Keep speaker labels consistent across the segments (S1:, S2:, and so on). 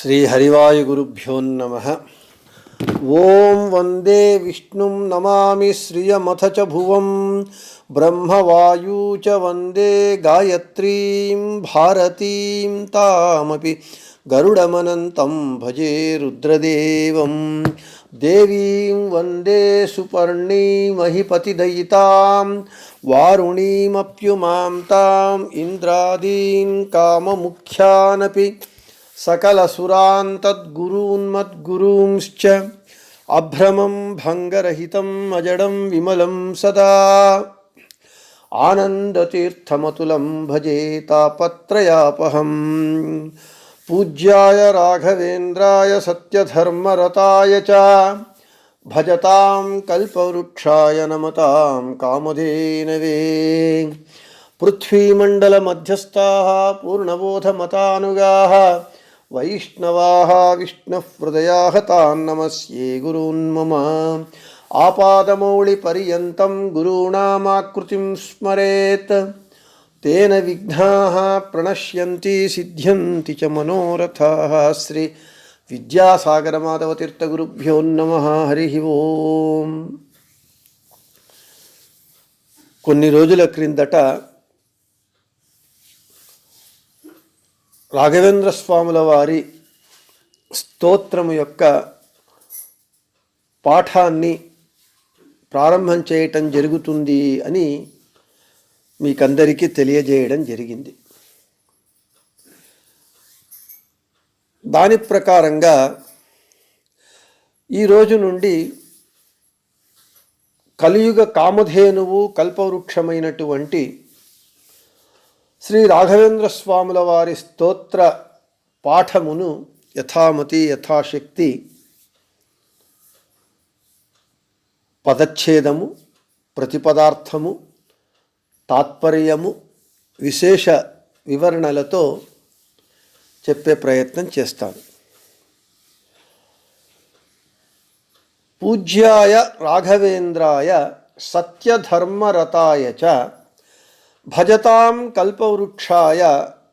S1: श्रीहरिवायुगुरुभ्यो नमः। ओं वंदे विष्णुं नमामि श्रियमथ च भुवं ब्रह्मवायु च वंदे गायत्रीं भारतीं तामपि गरुडमनन्तं भजे रुद्रदेवं देवीं वंदे सुपर्णीमहिपतिदयितां वारुणीमप्युमां ताम् इंद्रादीन् काममुख्यानपि सकलसुरान् तद्गुरून्मद्गुरूंश्च अभ्रमं भङ्गरहितम् अजडं विमलं सदा आनन्दतीर्थमतुलं भजे तापत्रयापहम्। पूज्याय राघवेन्द्राय सत्यधर्मरताय च भजतां कल्पवृक्षाय नमतां कामधेनवे। पृथ्वीमण्डलमध्यस्थाः पूर्णबोधमतानुगाः वैष्णवाः विष्णुहृदयाः तान् नमस्ये गुरून् मम। आपादमौलिपर्यन्तं गुरूणामाकृतिं स्मरेत् तेन विघ्नाः प्रणश्यन्ति सिद्ध्यन्ति च मनोरथाः। श्री विद्यासागरमाधवतीर्थगुरुभ्यो नमः। हरिः ओम्। కొన్ని రోజుల క్రిందట రాఘవేంద్ర స్వాముల వారి స్తోత్రము యొక్క పాఠాన్ని ప్రారంభం చేయటం జరుగుతుంది అని మీకందరికీ తెలియజేయడం జరిగింది. దాని ప్రకారంగా ఈ రోజు నుండి కలియుగ కామధేనువు కల్పవృక్షమైనటువంటి శ్రీ రాఘవేంద్ర స్వాముల వారి స్తోత్ర పాఠమును యథామతి యథాశక్తి పదచ్ఛేదము, ప్రతిపదార్థము, తాత్పర్యము, విశేష వివరణలతో చెప్పే ప్రయత్నం చేస్తాను. పూజ్యాయ రాఘవేంద్రాయ సత్యధర్మరతాయ చ భజతాం కల్పవృక్షాయ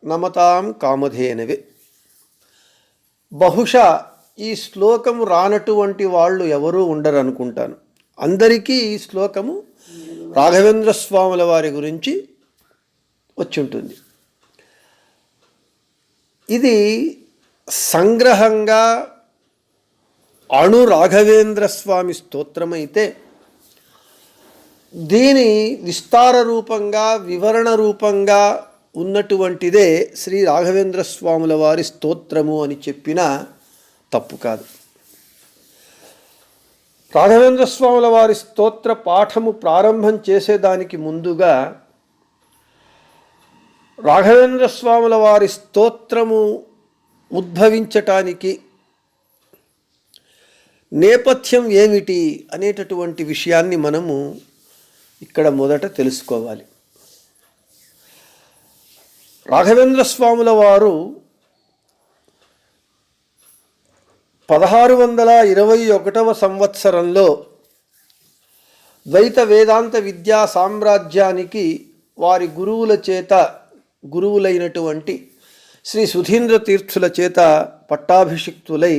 S1: నమతాం కామధేనవే. బహుశా ఈ శ్లోకము రానటువంటి వాళ్ళు ఎవరూ ఉండరు అనుకుంటాను. అందరికీ ఈ శ్లోకము రాఘవేంద్ర స్వాముల వారి గురించి వచ్చి ఉంటుంది. ఇది సంగ్రహంగా అణు రాఘవేంద్ర స్వామి స్తోత్రమైతే దీని విస్తార రూపంగా వివరణ రూపంగా ఉన్నటువంటిదే శ్రీ రాఘవేంద్ర స్వాముల వారి స్తోత్రము అని చెప్పినా తప్పు కాదు. రాఘవేంద్ర స్వాముల వారి స్తోత్ర పాఠము ప్రారంభం చేసేదానికి ముందుగా రాఘవేంద్ర స్వాముల వారి స్తోత్రము ఉద్భవించటానికి నేపథ్యం ఏమిటి అనేటటువంటి విషయాన్ని మనము ఇక్కడ మొదట తెలుసుకోవాలి. రాఘవేంద్ర స్వాముల వారు 1621వ సంవత్సరంలో ద్వైత వేదాంత విద్యా సామ్రాజ్యానికి వారి గురువులైనటువంటి శ్రీ సుధీంద్ర తీర్థుల చేత పట్టాభిషిక్తులై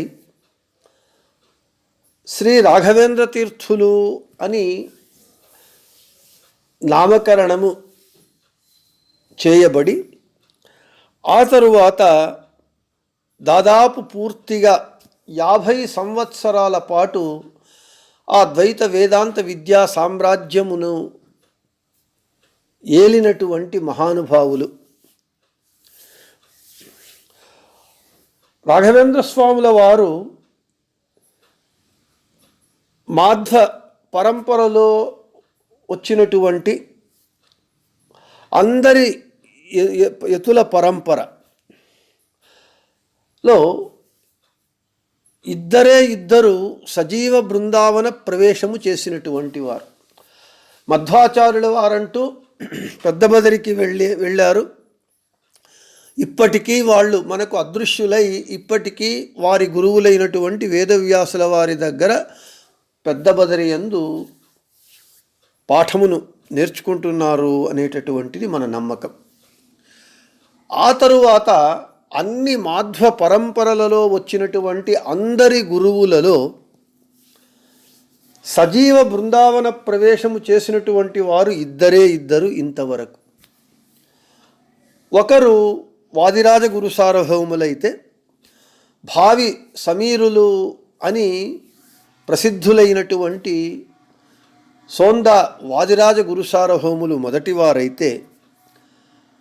S1: శ్రీ రాఘవేంద్ర తీర్థులు అని నామకరణము చేయబడి ఆ తరువాత దాదాపు పూర్తిగా 50 సంవత్సరాల పాటు ఆ ద్వైత వేదాంత విద్యా సామ్రాజ్యమును ఏలినటువంటి మహానుభావులు. రాఘవేంద్ర స్వాముల వారు మాధ్వ పరంపరలో వచ్చినటువంటి అందరి యతుల పరంపరలో ఇద్దరు సజీవ బృందావన ప్రవేశము చేసినటువంటి వారు. మధ్వాచార్యుల వారంటూ పెద్ద బదరికి వెళ్ళారు. ఇప్పటికీ వాళ్ళు మనకు అదృశ్యులై ఇప్పటికీ వారి గురువులైనటువంటి వేదవ్యాసుల వారి దగ్గర పెద్ద బదరి యందు పాఠమును నేర్చుకుంటున్నారు అనేటటువంటిది మన నమ్మకం. ఆ తరువాత అన్ని మాధ్వ పరంపరలలో వచ్చినటువంటి అందరి గురువులలో సజీవ బృందావన ప్రవేశము చేసినటువంటి వారు ఇద్దరు ఇంతవరకు. ఒకరు వాదిరాజ గురు సార్వభౌములైతే, భావి సమీరులు అని ప్రసిద్ధులైనటువంటి సోంద వాదిరాజ గురు సార్వభౌములు మొదటివారైతే,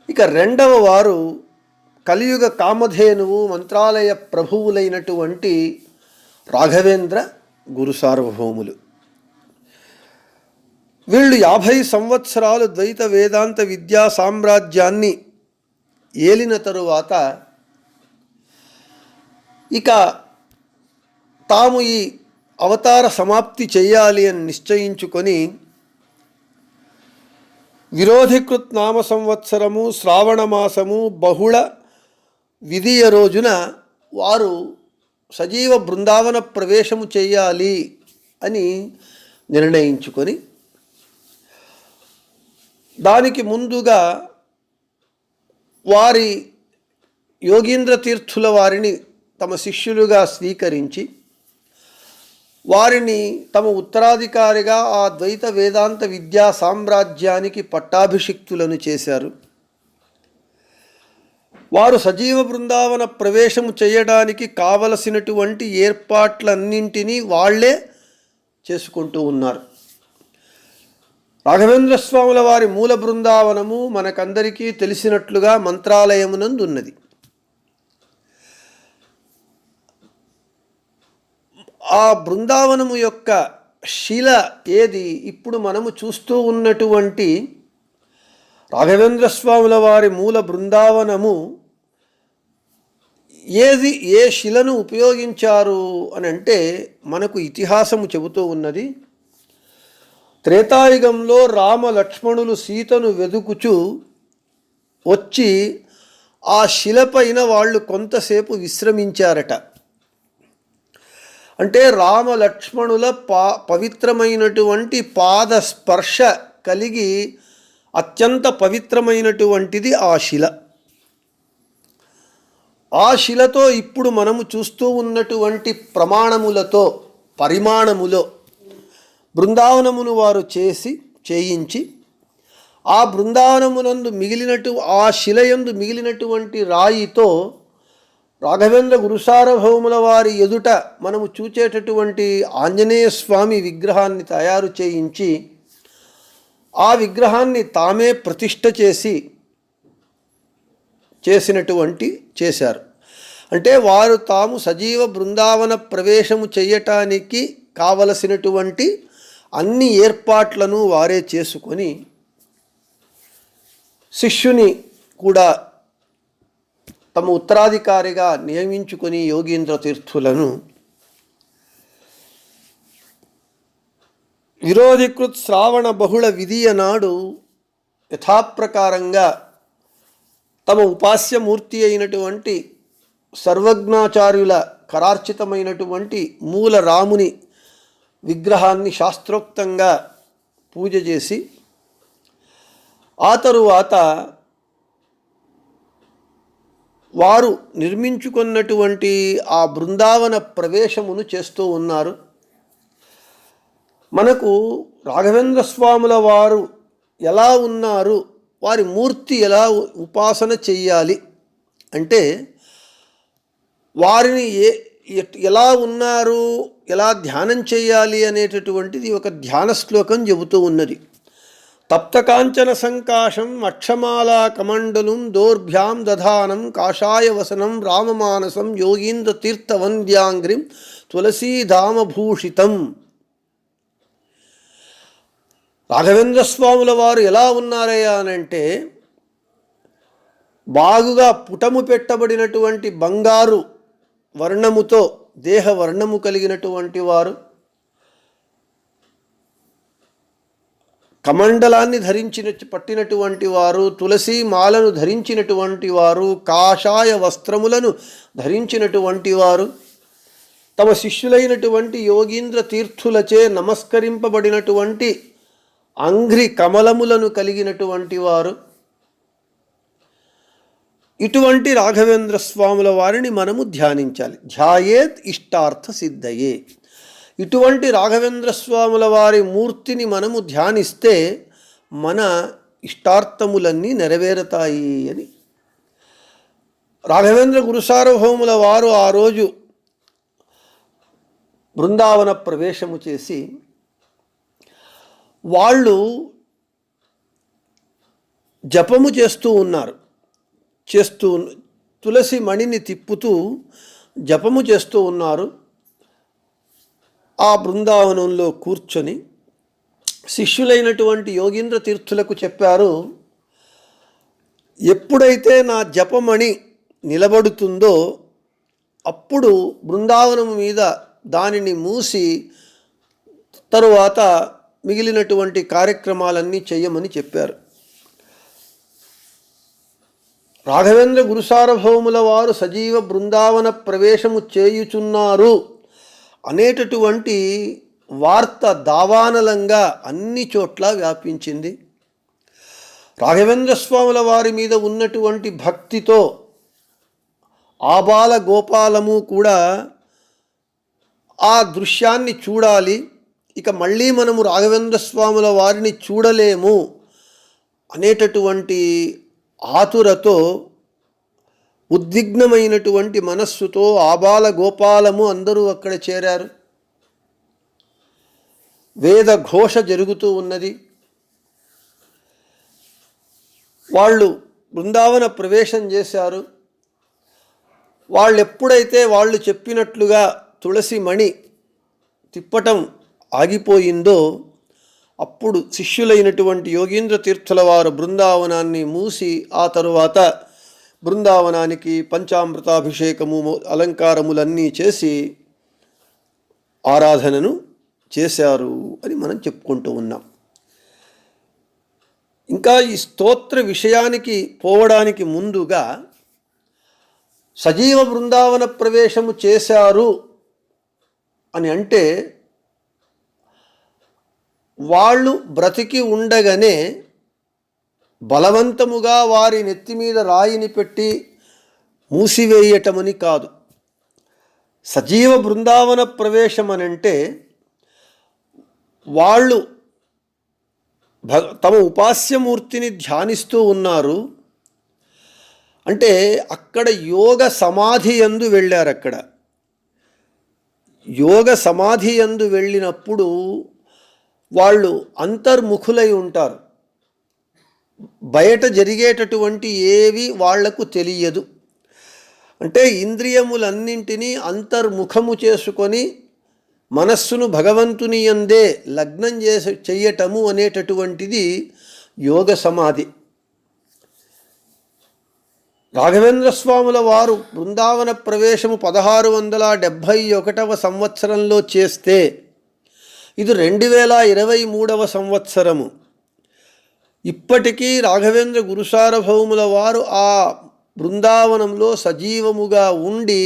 S1: ఇక రెండవ వారు కలియుగ కామధేనువు మంత్రాలయ ప్రభువులైనటువంటి రాఘవేంద్ర గురు సార్వభౌములు. వీళ్ళు 50 సంవత్సరాలు ద్వైత వేదాంత విద్యా సామ్రాజ్యాన్ని ఏలిన తరువాత ఇక తాము ఈ అవతార సమాప్తి చేయాలి అని నిశ్చయించుకొని విరోధికృత్ నామ సంవత్సరము శ్రావణమాసము బహుళ విధియ రోజున వారు సజీవ బృందావన ప్రవేశము చేయాలి అని నిర్ణయించుకొని, దానికి ముందుగా వారి యోగీంద్ర తీర్థుల వారిని తమ శిష్యులుగా స్వీకరించి వారిని తమ ఉత్తరాధికారిగా ఆ ద్వైత వేదాంత విద్యా సామ్రాజ్యానికి పట్టాభిషిక్తులను చేశారు. వారు సజీవ బృందావన ప్రవేశము చేయడానికి కావలసినటువంటి ఏర్పాట్లన్నింటినీ వాళ్లే చేసుకుంటూ ఉన్నారు. రాఘవేంద్ర స్వాముల వారి మూల బృందావనము మనకందరికీ తెలిసినట్లుగా మంత్రాలయమునందు ఉన్నది. ఆ బృందావనము యొక్క శిల ఏది ఇప్పుడు మనము చూస్తూ ఉన్నటువంటి రాఘవేంద్ర స్వాముల వారి మూల బృందావనము ఏది, ఏ శిలను ఉపయోగించారు అని అంటే మనకు ఇతిహాసము చెబుతూ ఉన్నది. త్రేతాయుగంలో రామ లక్ష్మణులు సీతను వెదుకుచూ వచ్చి ఆ శిలపైన వాళ్ళు కొంతసేపు విశ్రమించారట. అంటే రామ లక్ష్మణుల పవిత్రమైనటువంటి పాద స్పర్శ కలిగి అత్యంత పవిత్రమైనటువంటిది ఆ శిల. ఆ శిలతో ఇప్పుడు మనము చూస్తూ ఉన్నటువంటి ప్రమాణములతో పరిమాణములో బృందావనమును వారు చేయించి ఆ బృందావనమునందు ఆ శిలయందు మిగిలినటువంటి రాయితో రాఘవేంద్ర గురుసార్వభౌముల వారి ఎదుట మనము చూచేటటువంటి ఆంజనేయ స్వామి విగ్రహాన్ని తయారు చేయించి ఆ విగ్రహాన్ని తామే ప్రతిష్ఠ చేశారు. అంటే వారు తాము సజీవ బృందావన ప్రవేశము చేయటానికి కావలసినటువంటి అన్ని ఏర్పాట్లను వారే చేసుకొని శిష్యుని కూడా తమ ఉత్తరాధికారిగా నియమించుకొని యోగీంద్ర తీర్థులను విరోధికృత్ శ్రావణ బహుళ విధియ నాడు యథాప్రకారంగా తమ ఉపాస్యమూర్తి అయినటువంటి సర్వజ్ఞాచార్యుల కరార్చితమైనటువంటి మూల రాముని విగ్రహాన్ని శాస్త్రోక్తంగా పూజ చేసి ఆ తరువాత వారు నిర్మించుకున్నటువంటి ఆ బృందావన ప్రవేశమును చేస్తూ ఉన్నారు. మనకు రాఘవేంద్ర స్వాముల వారు ఎలా ఉన్నారు, వారి మూర్తి ఎలా ఉపాసన చెయ్యాలి అంటే వారిని ఎలా ఉన్నారు, ఎలా ధ్యానం చేయాలి అనేటటువంటిది ఒక ధ్యాన శ్లోకం చెబుతూ ఉన్నది. తప్తకాంచన సంకాశం అక్షమాలా కమండలం దోర్భ్యాం దధానం కాషాయ వసనం రామమానసం యోగీంద్ర తీర్థవంద్యాంగ్రిం తులసీధామభూషితం. రాఘవేంద్ర స్వాముల వారు ఎలా ఉన్నారయ్యా అనంటే బాగుగా పుటము పెట్టబడినటువంటి బంగారు వర్ణముతో దేహ వర్ణము కలిగినటువంటి వారు, కమండలాన్ని పట్టినటువంటి వారు, తులసి మాలను ధరించినటువంటి వారు, కాషాయ వస్త్రములను ధరించినటువంటి వారు, తమ శిష్యులైనటువంటి యోగీంద్ర తీర్థులచే నమస్కరింపబడినటువంటి అంఘ్రి కమలములను కలిగినటువంటి వారు, ఇటువంటి రాఘవేంద్ర స్వాముల వారిని మనము ధ్యానించాలి. ధ్యాయేత్ ఇష్టార్థ సిద్ధయే. ఇటువంటి రాఘవేంద్ర స్వాముల వారి మూర్తిని మనము ధ్యానిస్తే మన ఇష్టార్థములన్నీ నెరవేరుతాయి అని రాఘవేంద్ర గురుసార్వభౌముల వారు ఆ రోజు బృందావన ప్రవేశము చేసి వాళ్ళు జపము చేస్తూ ఉన్నారు. తులసి మణిని తిప్పుతూ జపము చేస్తూ ఉన్నారు. ఆ బృందావనంలో కూర్చొని శిష్యులైనటువంటి యోగీంద్ర తీర్థులకు చెప్పారు, ఎప్పుడైతే నా జపమణి నిలబడుతుందో అప్పుడు బృందావనం మీద దానిని మూసి తరువాత మిగిలినటువంటి కార్యక్రమాలన్నీ చేయమని చెప్పారు. రాఘవేంద్ర గురుసార్వభౌముల వారు సజీవ బృందావన ప్రవేశము చేయుచున్నారు అనేటటువంటి వార్త దావానలంగా అన్ని చోట్ల వ్యాపించింది. రాఘవేంద్ర స్వాముల వారి మీద ఉన్నటువంటి భక్తితో ఆబాల గోపాలము కూడా ఆ దృశ్యాన్ని చూడాలి, ఇక మళ్ళీ మనము రాఘవేంద్ర స్వాముల వారిని చూడలేము అనేటటువంటి ఆతురతో ఉద్విగ్నమైనటువంటి మనస్సుతో ఆబాల గోపాలము అందరూ అక్కడ చేరారు. వేద ఘోష జరుగుతూ ఉన్నది. వాళ్ళు బృందావన ప్రవేశం చేశారు. వాళ్ళు ఎప్పుడైతే వాళ్ళు చెప్పినట్లుగా తులసి మణి తిప్పటం ఆగిపోయిందో అప్పుడు శిష్యులైనటువంటి యోగీంద్ర తీర్థుల వారు బృందావనాన్ని మూసి ఆ తరువాత బృందావనానికి పంచామృతాభిషేకము అలంకారములన్నీ చేసి ఆరాధనను చేశారు అని మనం చెప్పుకుంటూ ఉన్నాం. ఇంకా ఈ స్తోత్ర విషయానికి పోవడానికి ముందుగా సజీవ బృందావన ప్రవేశము చేశారు అని అంటే వాళ్ళు బ్రతికి ఉండగానే బలవంతముగా వారి నెత్తి మీద రాయిని పెట్టి మూసివేయటమని కాదు. సజీవ బృందావన ప్రవేశం అనంటే వాళ్ళు తమ ఉపాస్యమూర్తిని ధ్యానిస్తూ ఉన్నారు అంటే అక్కడ యోగ సమాధి యందు వెళ్ళారు. అక్కడ యోగ సమాధి యందు వెళ్ళినప్పుడు వాళ్ళు అంతర్ముఖులై ఉంటారు. బయట జరిగేటటువంటి ఏవి వాళ్లకు తెలియదు. అంటే ఇంద్రియములన్నింటినీ అంతర్ముఖము చేసుకొని మనస్సును భగవంతుని యందే లగ్నం చెయ్యటము అనేటటువంటిది యోగ సమాధి. రాఘవేంద్ర స్వాముల వారు బృందావన ప్రవేశము 1671 సంవత్సరంలో చేస్తే ఇది 2023 సంవత్సరము. ఇప్పటికీ రాఘవేంద్ర గురుసార్వభౌముల వారు ఆ బృందావనంలో సజీవముగా ఉండి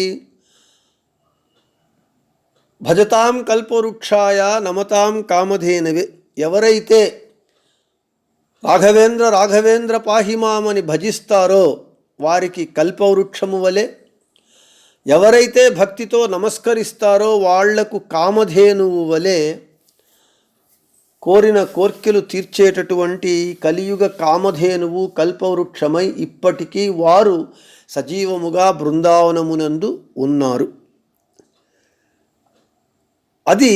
S1: భజతాం కల్పవృక్షాయ నమతాం కామధేనవే, ఎవరైతే రాఘవేంద్ర రాఘవేంద్ర పాహిమామని భజిస్తారో వారికి కల్పవృక్షము వలె, ఎవరైతే భక్తితో నమస్కరిస్తారో వాళ్లకు కామధేనువు వలె కోరిన కోర్కెలు తీర్చేటటువంటి కలియుగ కామధేనువు కల్పవృక్షమై ఇప్పటికీ వారు సజీవముగా బృందావనమునందు ఉన్నారు. అది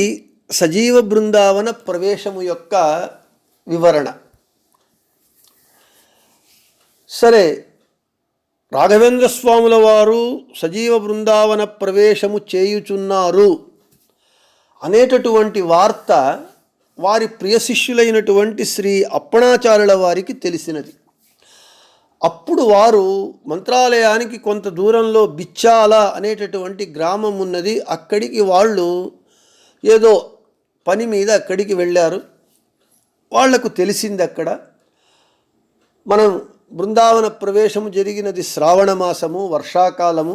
S1: సజీవ బృందావన ప్రవేశము యొక్క వివరణ. సరే, రాఘవేంద్ర స్వాముల వారు సజీవ బృందావన ప్రవేశము చేయుచున్నారు అనేటటువంటి వార్త వారి ప్రియ శిష్యులైనటువంటి శ్రీ అప్పణాచార్యుల వారికి తెలిసినది. అప్పుడు వారు మంత్రాలయానికి కొంత దూరంలో బిచ్చాల అనేటటువంటి గ్రామం ఉన్నది. అక్కడికి వాళ్ళు ఏదో పని మీద అక్కడికి వెళ్ళారు. వాళ్లకు తెలిసింది అక్కడ మనం బృందావన ప్రవేశము జరిగినది శ్రావణ మాసము, వర్షాకాలము.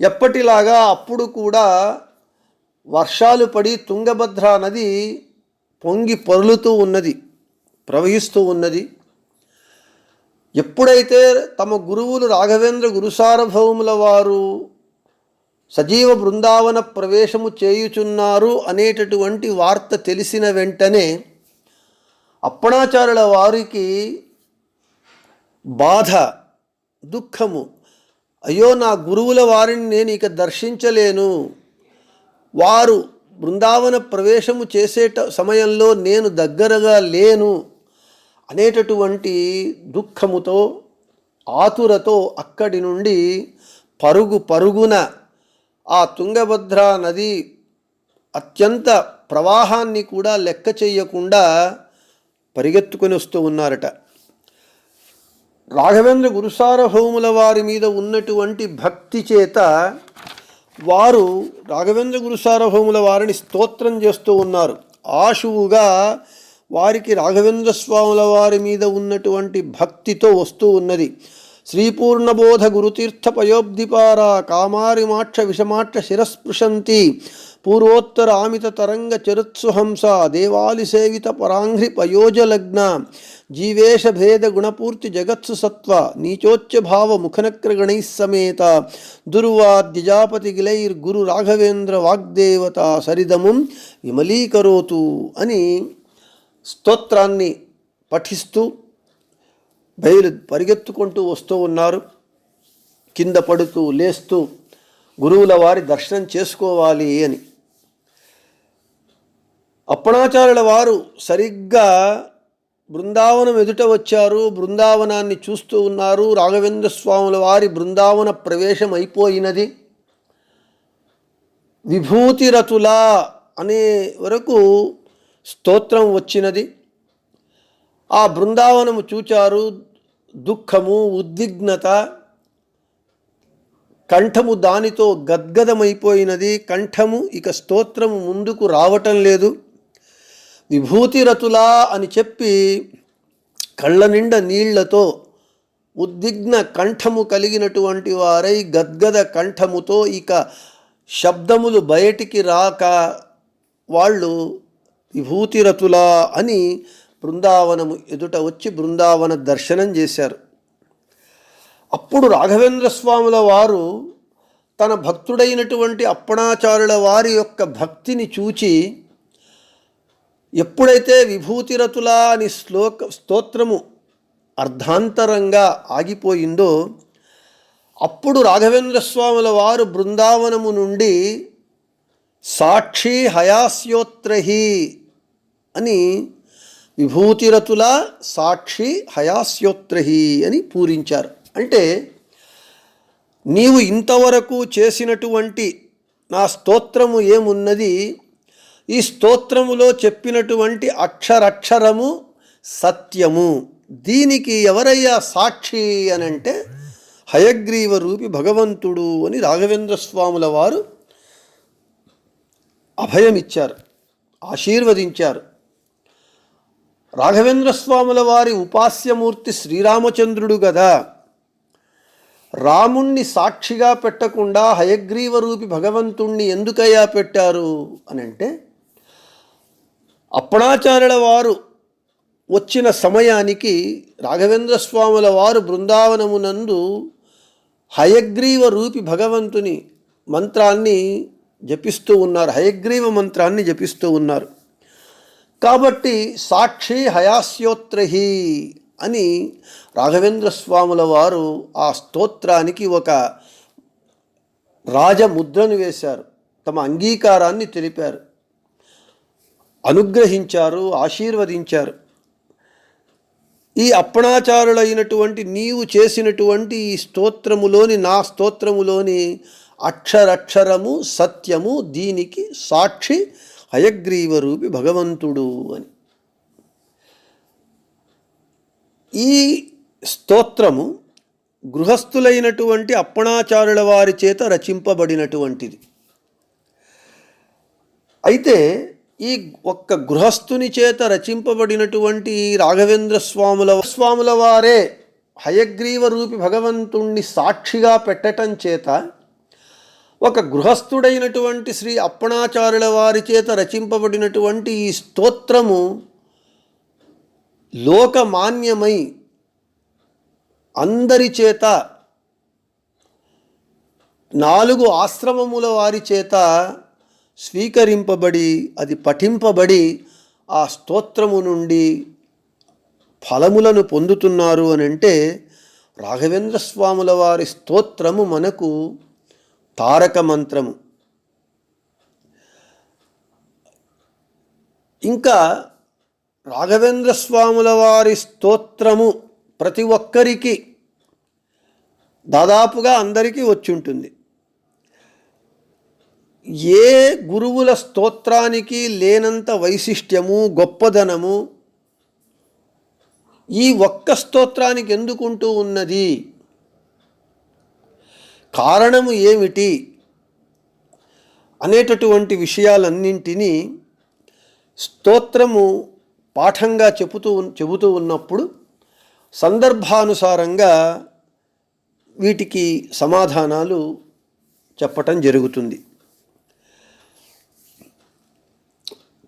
S1: ఎప్పటిలాగా అప్పుడు కూడా వర్షాలు పడి తుంగభద్ర నది పొంగి పొర్లుతూ ఉన్నది, ప్రవహిస్తూ ఉన్నది. ఎప్పుడైతే తమ గురువులు రాఘవేంద్ర గురుసార్వభౌముల వారు సజీవ బృందావన ప్రవేశము చేయుచున్నారు అనేటటువంటి వార్త తెలిసిన వెంటనే అప్పణాచార్యుల వారికి బాధ, దుఃఖము, అయ్యో నా గురువుల వారిని నేను ఇక దర్శించలేను, వారు బృందావన ప్రవేశము చేసే సమయంలో నేను దగ్గరగా లేను అనేటటువంటి దుఃఖముతో, ఆతురతో అక్కడి నుండి పరుగున ఆ తుంగభద్ర నది అత్యంత ప్రవాహాన్ని కూడా లెక్క చేయకుండా పరిగెత్తుకొని వస్తూ ఉన్నారట. రాఘవేంద్ర గురుసార్వభౌముల వారి మీద ఉన్నటువంటి భక్తి చేత వారు రాఘవేంద్ర గురుసార్వభౌముల వారిని స్తోత్రం చేస్తూ ఉన్నారు. ఆశువుగా వారికి రాఘవేంద్ర స్వాముల వారి మీద ఉన్నటువంటి భక్తితో వస్తూ ఉన్నది. శ్రీపూర్ణబోధ గురుతీర్థ పయోబ్దిపార కామారిమాక్ష విషమాక్ష శిరస్పృశంతి పూర్వోత్తర ఆమిత తరంగ చరుత్సుహంస దేవాలి సేవిత పరాంఘ్రి పయోజలగ్న జీవేశ భేద గుణపూర్తి జగత్సు సత్వ నీచోచ్య భావ ముఖనక్రగణై సమేత దుర్వాద్యజాపతి గిలైర్ గురు రాఘవేంద్ర వాగ్దేవత సరిదముం విమలీకరోతు అని స్తోత్రాన్ని పఠిస్తూ పరిగెత్తుకుంటూ వస్తూ ఉన్నారు. కింద పడుతూ లేస్తూ గురువుల వారి దర్శనం చేసుకోవాలి అని. అప్పణాచార్యుల వారు సరిగ్గా బృందావనం ఎదుట వచ్చారు. బృందావనాన్ని చూస్తూ ఉన్నారు. రాఘవేంద్ర స్వాముల వారి బృందావన ప్రవేశం అయిపోయినది. విభూతిరతుల అనే వరకు స్తోత్రం వచ్చినది. ఆ బృందావనము చూచారు. దుఃఖము, ఉద్విగ్నత, కంఠము దానితో గద్గదమైపోయినది. కంఠము ఇక స్తోత్రము ముందుకు రావటం లేదు. విభూతిరతులా అని చెప్పి కళ్ళ నిండా నీళ్లతో ఉద్విగ్న కంఠము కలిగినటువంటి వారై గద్గద కంఠముతో ఇక శబ్దములు బయటికి రాక వాళ్ళు విభూతిరతులా అని బృందావనము ఎదుట వచ్చి బృందావన దర్శనం చేశారు. అప్పుడు రాఘవేంద్ర స్వాముల వారు తన భక్తుడైనటువంటి అప్పణాచార్యుల వారి యొక్క భక్తిని చూచి ఎప్పుడైతే విభూతిరతులా అని స్తోత్రము అర్ధాంతరంగా ఆగిపోయిందో అప్పుడు రాఘవేంద్ర స్వాముల వారు బృందావనము నుండి సాక్షి హయాస్యోత్రహి అని విభూతిరతుల సాక్షి హయాస్యోత్రహి అని పూరించారు. అంటే నీవు ఇంతవరకు చేసినటువంటి నా స్తోత్రము ఏమున్నది, ఈ స్తోత్రములో చెప్పినటువంటి అక్షరక్షరము సత్యము. దీనికి ఎవరయ్యా సాక్షి అని అంటే హయగ్రీవ రూపి భగవంతుడు అని రాఘవేంద్ర స్వాముల వారు అభయమిచ్చారు, ఆశీర్వదించారు. రాఘవేంద్ర స్వాముల వారి ఉపాస్యమూర్తి శ్రీరామచంద్రుడు కదా, రాముణ్ణి సాక్షిగా పెట్టకుండా హయగ్రీవ రూపి భగవంతుణ్ణి ఎందుకయ్యా పెట్టారు అని అంటే అప్పణాచార్యుల వారు వచ్చిన సమయానికి రాఘవేంద్ర స్వాముల వారు బృందావనమునందు హయగ్రీవ రూపి భగవంతుని మంత్రాన్ని జపిస్తూ ఉన్నారు, హయగ్రీవ మంత్రాన్ని జపిస్తూ ఉన్నారు. కాబట్టి సాక్షి హయాస్యోత్రహి అని రాఘవేంద్ర స్వాముల వారు ఆ స్తోత్రానికి ఒక రాజముద్రను వేశారు, తమ అంగీకారాన్ని తెలిపారు, అనుగ్రహించారు, ఆశీర్వదించారు. ఈ అప్పణాచారులైనటువంటి నీవు చేసినటువంటి ఈ స్తోత్రములోని నా స్తోత్రములోని అక్షరక్షరము సత్యము, దీనికి సాక్షి హయగ్రీవ రూపి భగవంతుడు అని. ఈ స్తోత్రము గృహస్థులైనటువంటి అప్పణాచారుల వారి చేత రచింపబడినటువంటిది. అయితే ఈ ఒక్క గృహస్థుని చేత రచింపబడినటువంటి రాఘవేంద్ర స్వాముల వారే హయగ్రీవ రూపి భగవంతుణ్ణి సాక్షిగా పెట్టటం చేత ఒక గృహస్థుడైనటువంటి శ్రీ అప్పణాచార్యుల వారి చేత రచింపబడినటువంటి ఈ స్తోత్రము లోకమాన్యమై అందరి చేత 4 ఆశ్రమముల వారి చేత స్వీకరింపబడి అది పఠింపబడి ఆ స్తోత్రము నుండి ఫలములను పొందుతున్నారు అని అంటే రాఘవేంద్ర స్వాముల వారి స్తోత్రము మనకు తారక మంత్రము. ఇంకా రాఘవేంద్ర స్వాముల వారి స్తోత్రము ప్రతి ఒక్కరికి దాదాపుగా అందరికీ వచ్చి ఉంటుంది. ఏ గురువుల స్తోత్రానికి లేనంత వైశిష్ట్యము గొప్పదనము ఈ ఒక్క స్తోత్రానికి ఎందుకుంటూ ఉన్నది, కారణము ఏమిటి అనేటటువంటి విషయాలన్నింటినీ స్తోత్రము పాఠంగా చెబుతూ ఉన్నప్పుడు సందర్భానుసారంగా వీటికి సమాధానాలు చెప్పటం జరుగుతుంది.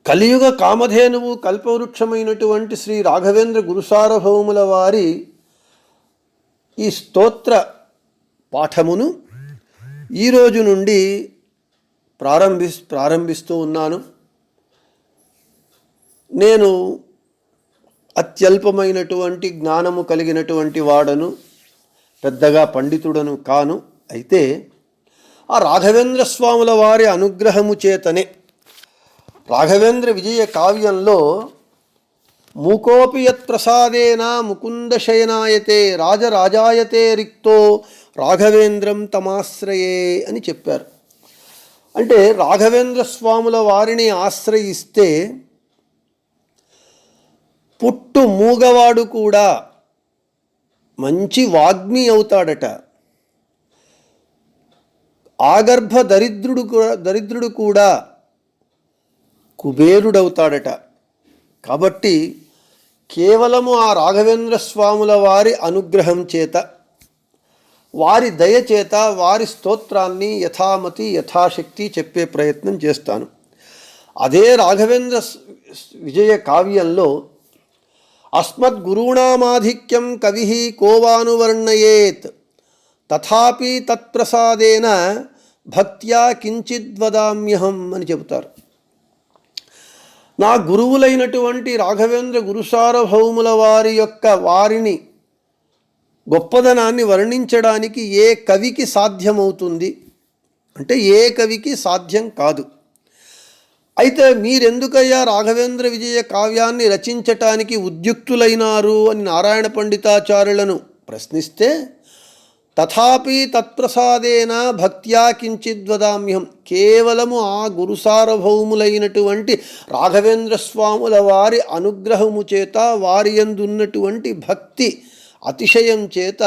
S1: కలియుగ కామధేనువు కల్పవృక్షమైనటువంటి శ్రీ రాఘవేంద్ర గురుసార్వభౌముల వారి ఈ స్తోత్ర పాఠమును ఈరోజు నుండి ప్రారంభిస్తూ ఉన్నాను. నేను అత్యల్పమైనటువంటి జ్ఞానము కలిగినటువంటి వాడను, పెద్దగా పండితుడను కాను. అయితే ఆ రాఘవేంద్ర స్వాముల వారి అనుగ్రహము చేతనే రాఘవేంద్ర విజయ కావ్యంలో మూకోపి యత్ ప్రసాదేన ముకుంద శయనాయతే రాజరాజాయతే రిక్తో రాఘవేంద్రం తమాశ్రయే అని చెప్పారు. అంటే రాఘవేంద్ర స్వాముల వారిని ఆశ్రయిస్తే పుట్టు మూగవాడు కూడా మంచి వాగ్మి అవుతాడట, ఆగర్భ దరిద్రుడు కూడా కుబేరుడవుతాడట. కాబట్టి కేవలము ఆ రాఘవేంద్ర స్వాముల వారి అనుగ్రహం చేత, వారి దయ చేత వారి స్తోత్రాన్ని యథామతి యథాశక్తి చెప్పే ప్రయత్నం చేస్తాను. అదే రాఘవేంద్ర విజయ కావ్యంలో అస్మద్గురూణామాధిక్యం కవి కోవానువర్ణయేత్ తథాపి తత్ప్రసాదేన భక్త్యా కించిద్వదామ్యహం అని చెబుతారు. నా గురువులైనటువంటి రాఘవేంద్ర గురుసార్వభౌముల వారిని గొప్పదనాన్ని వర్ణించడానికి ఏ కవికి సాధ్యమవుతుంది అంటే ఏ కవికి సాధ్యం కాదు. అయితే మీరెందుకయ్యా రాఘవేంద్ర విజయ కావ్యాన్ని రచించటానికి ఉద్యుక్తులైనారు అని నారాయణ పండితాచార్యులను ప్రశ్నిస్తే తథాపి తత్ప్రసాదేన భక్త్యా కించిద్వదామ్యహం, కేవలము ఆ గురుసార్వభౌములైనటువంటి రాఘవేంద్ర స్వాముల వారి అనుగ్రహము చేత, వారి యందున్నటువంటి భక్తి అతిశయం చేత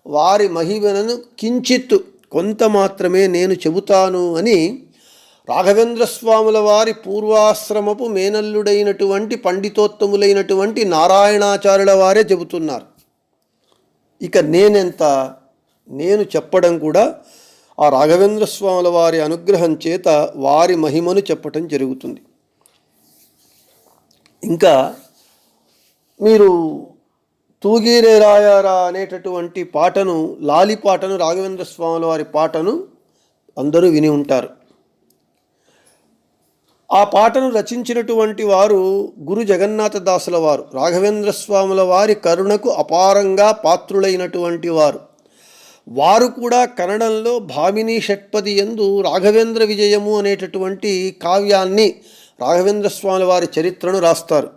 S1: వారి మహిమను కించిత్ కొంత మాత్రమే నేను చెబుతాను అని రాఘవేంద్ర స్వాముల వారి పూర్వాశ్రమపు మేనల్లుడైనటువంటి పండితోత్తములైనటువంటి నారాయణాచార్యుల వారే చెబుతున్నారు. ఇక నేను చెప్పడం కూడా ఆ రాఘవేంద్ర స్వాముల వారి అనుగ్రహం చేత వారి మహిమను చెప్పటం జరుగుతుంది. ఇంకా మీరు తూగీరే రాయారా అనేటటువంటి పాటను, లాలి పాటను, రాఘవేంద్ర స్వాముల వారి పాటను అందరూ విని ఉంటారు. ఆ పాటను రచించినటువంటి వారు గురు జగన్నాథదాసుల వారు, రాఘవేంద్ర స్వాముల వారి కరుణకు అపారంగా పాత్రులైనటువంటి వారు. వారు కూడా కన్నడంలో భామిని షట్పది యందు రాఘవేంద్ర విజయము అనేటటువంటి కావ్యాన్ని, రాఘవేంద్ర స్వాముల వారి చరిత్రను రాస్తారు.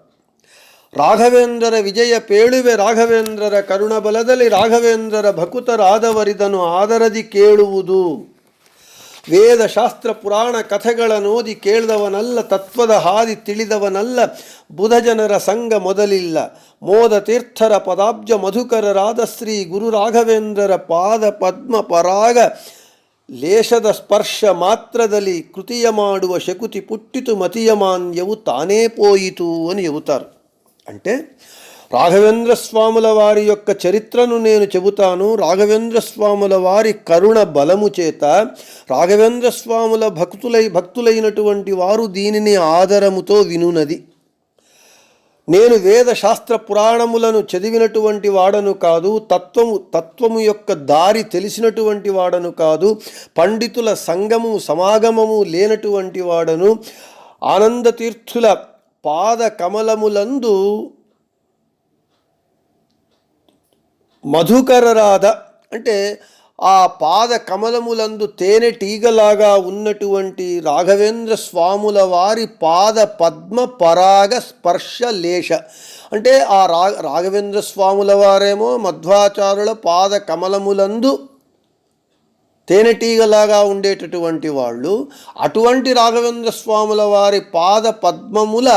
S1: రాఘవేంద్రర విజయ పేಳುವೆ రాఘవేంద్రర కరుణ బలదలి రాఘవేంద్రర ಭಕುತ ರಾದವರಿದನು ಆದರದಿ ಕೇಳುವುದು. ವೇದ ಶಾಸ್ತ್ರ ಪುರಾಣ ಕಥೆಗಳನ್ನೋದಿ ಕೇಳಿದವನಲ್ಲ, ತತ್ವದ ಹಾದಿ ತಿಳಿದವನಲ್ಲ, ಬುಧಜನರ ಸಂಘ ಮೊದಲಿಲ್ಲ, ಮೋದ ತೀರ್ಥರ ಪದಾಬ್ಜ ಮಧುಕರರಾದ ಶ್ರೀ ಗುರು ರಾಘವೇಂದ್ರರ ಪಾದ ಪದ್ಮ ಪರಾಗ ಲೇಷದ ಸ್ಪರ್ಶ ಮಾತ್ರದಲ್ಲಿ ಕೃತಿಯ ಮಾಡುವ ಶಕುತಿ ಪುಟ್ಟಿತು ಮತಿಯ ಮಾನ್ಯವು ತಾನೇ పోయిತು అని చెబుతారు. అంటే రాఘవేంద్ర స్వాముల వారి యొక్క చరిత్రను నేను చెబుతాను. రాఘవేంద్ర స్వాముల వారి కరుణ బలము చేత రాఘవేంద్ర స్వాముల భక్తులైనటువంటి వారు దీనిని ఆదరముతో వినునది. నేను వేద శాస్త్ర పురాణములను చదివినటువంటి వాడను కాదు, తత్వము యొక్క దారి తెలిసినటువంటి వాడను కాదు, పండితుల సంగము సమాగమము లేనటువంటి వాడను. ఆనందతీర్థుల పాద కమలములందు మధుకరరాధ అంటే ఆ పాద కమలములందు తేనెటీగలాగా ఉన్నటువంటి రాఘవేంద్ర స్వాముల వారి పాద పద్మ పరాగ స్పర్శ లేశ అంటే ఆ రాఘవేంద్ర స్వాముల వారేమో మధ్వాచారుల పాద కమలములందు తేనెటీగలాగా ఉండేటటువంటి వాళ్ళు, అటువంటి రాఘవేంద్ర స్వాముల వారి పాద పద్మముల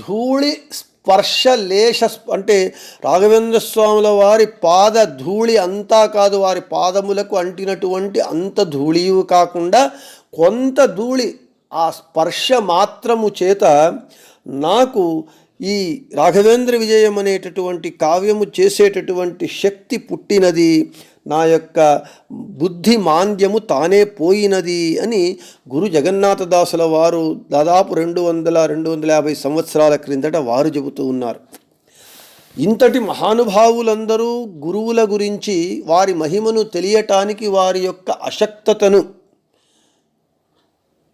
S1: ధూళి స్పర్శ లేశ అంటే రాఘవేంద్ర స్వాముల వారి పాద ధూళి అంతా కాదు, వారి పాదములకు అంటినటువంటి అంత ధూళియు కాకుండా కొంత ధూళి ఆ స్పర్శ మాత్రము చేత నాకు ఈ రాఘవేంద్ర విజయం అనేటటువంటి కావ్యము చేసేటటువంటి శక్తి పుట్టినది, నా యొక్క బుద్ధి మాంద్యము తానే పోయినది అని గురు జగన్నాథదాసుల వారు దాదాపు 200-250 సంవత్సరాల క్రిందట వారు చెబుతూ ఉన్నారు. ఇంతటి మహానుభావులందరూ గురువుల గురించి వారి మహిమను తెలియటానికి వారి యొక్క అశక్తతను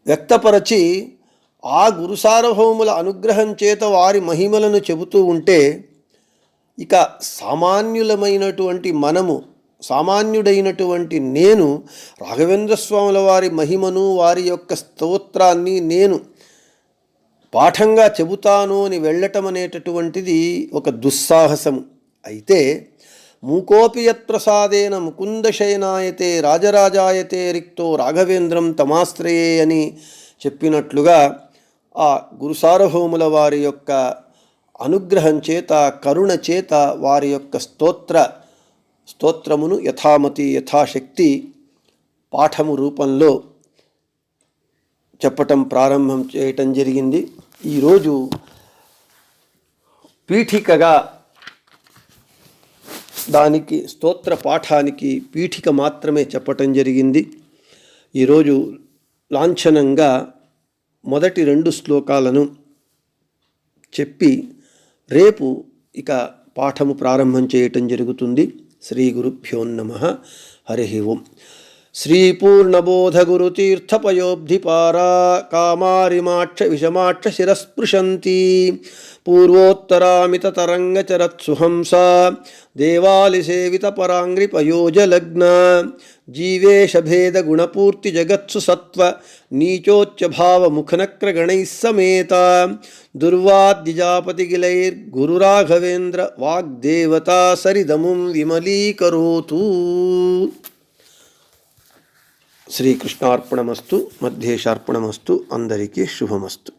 S1: వ్యక్తపరచి ఆ గురు సార్వభౌముల అనుగ్రహం చేత వారి మహిమలను చెబుతూ ఉంటే, ఇక సామాన్యులమైనటువంటి మనము, సామాన్యుడైనటువంటి నేను రాఘవేంద్ర స్వాముల వారి మహిమను వారి యొక్క స్తోత్రాన్ని నేను పాఠంగా చెబుతాను అని వెళ్ళటం అనేటటువంటిది ఒక దుస్సాహసం. అయితే మూకోపి యత్ప్రసాదేన ముకుందశయనాయతే రాజరాజాయతే రిక్తో రాఘవేంద్రం తమాశ్రయే అని చెప్పినట్లుగా ఆ గురు సార్వభౌముల వారి యొక్క అనుగ్రహం చేత కరుణ చేత వారి యొక్క స్తోత్రమును యథామతి యథాశక్తి పాఠము రూపంలో చెప్పటం ప్రారంభం చేయటం జరిగింది. ఈరోజు పీఠికగా దానికి స్తోత్ర పాఠానికి పీఠిక మాత్రమే చెప్పటం జరిగింది. ఈరోజు లాంఛనంగా మొదటి 2 శ్లోకాలను చెప్పి రేపు ఇక పాఠము ప్రారంభం చేయటం జరుగుతుంది. శ్రీ గురుభ్యో నమః. హరి ఓం. శ్రీ పూర్ణబోధ గురుతీర్థపయోబ్ధిపారా కామారిమాక్ష విషమాక్ష శిరస్పృశంతి పూర్వోత్తరామిత తరంగచరత్సుహంస దేవాలిసేవిత పరాంగ్రిపయోజలగ్న జీవేశభేద గుణపూర్తి జగత్సు సత్వ నీచోచ్యభావముఖనక్రగణైः సమేత దుర్వాద్యజాపతిగిలైర్గురురాఘవేంద్ర వాగ్దేవతా సరిదముం విమలీకరోతు. శ్రీకృష్ణార్పణమస్తు. మధ్యేశార్పణమస్తు. అందరికీ శుభమస్తు.